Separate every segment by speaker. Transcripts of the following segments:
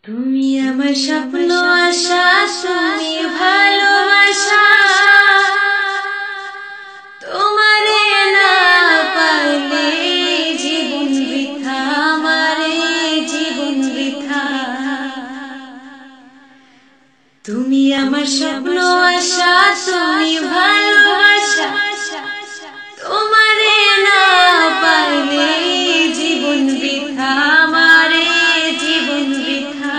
Speaker 1: তুমি আমার স্বপ্ন আশা, তুমি ভালোবাসা, তোমারে না পাইলে জীবন বৃথা, আমারে জীবন বৃথা। তুমি আমার স্বপ্ন আশা, তুমি ভালোবাসা, তোমারে না পাইলে জীবন বৃথা, আমারে জীবন বৃথা।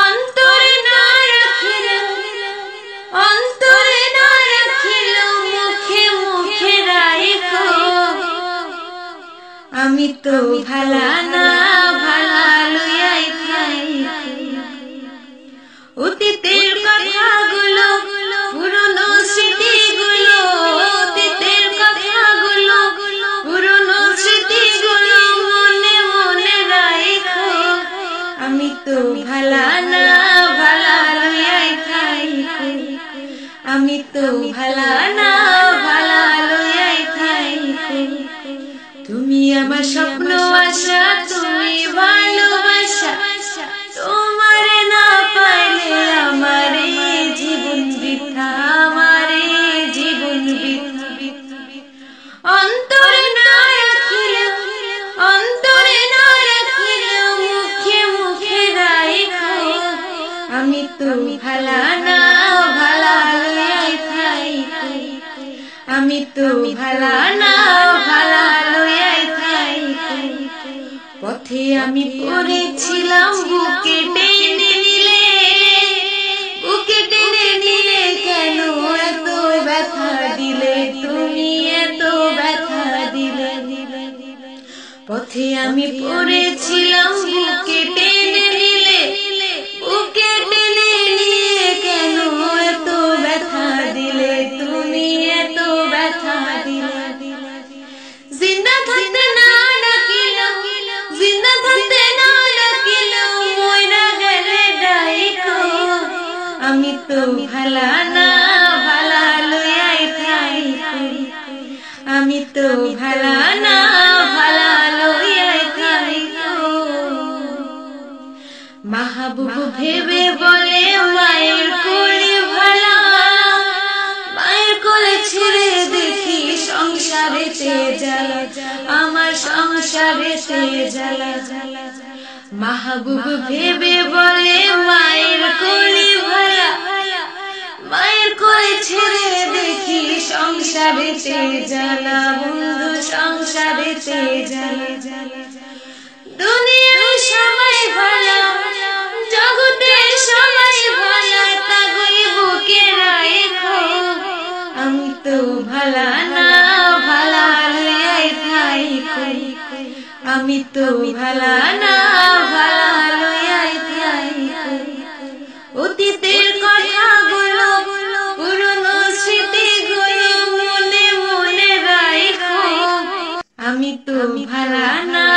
Speaker 1: অন্তরে না রাখিল, অন্তরে না রাখিল, মুখে মুখে রাইখো। আমি তো ভালা না, ভালা লইয়াই থাইকো। অতীতের কথাগুলো, পুরনো স্মৃতিগুলো, অতীতের কথাগুলো, পুরনো স্মৃতিগুলো মনে মনে রাইখো। আমি তো ভালা না, ভালা লইয়াই থাইকো। আমি তো ভালা না, ভালা লইয়াই থাইকো। তুমি আমার স্বপ্ন আশা, তুমি ভালোবাসা, তোমারে না পাইলে আমারে জীবন বৃথা, আমারে জীবন বৃথা। অন্তরে না রাখিল, অন্তরে না রাখিল, মুখে মুখে রাইখো। আমি তো ভালা না, ভালা লইয়াই থাইকো। আমি তো ভালা না, ভালা লইয়াই থাইকো। পথে আমি পড়েছিলাম, বুকে টেনে নিলে, বুকে টেনে নিলে কেন এত ব্যথা দিলে, তুমি এত ব্যথা দিলে। পথে আমি পড়েছিলাম, বুকে টেনে নিলে, বুকে টেনে নিলে কেন এত ব্যথা দিলে, তুমি এত ব্যথা দিলে। জিন্দা থাকতে না ডাকিল, জিন্দা থাকতে না ডাকিল, মইরা গেলে ডাইকো। আমি তো ভালা না, ভালা লইয়াই থাইকো। আমি তো ভালা না, ভালা লইয়াই থাইকো। মাহবুব ভেবে বলে মায়ের কোলে ভালা, মায়ের কোলে ছেড়ে দেখি সংসারেতে জ্বালা, আমার সংসারেতে জ্বালা। মাহবুব ভেবে বলে মায়ের কোলে ভালা, মায়ের কোলে ছেড়ে দেখি সংসারেতে জ্বালা, বন্ধু সংসারেতে জ্বালা। দুনিয়ার সবাই ভালা, জগতের সবাই ভালা, তাগই বুকে রাইখো। আমি তো ভালা না, ভালা লইয়াই থাইকো। আমি তো ভালা না, ভালা লইয়াই থাইকো। অতীতের কথাগুলো, পুরনো স্মৃতিগুলো মনে মনে রাইখো। আমি তো ভালা না।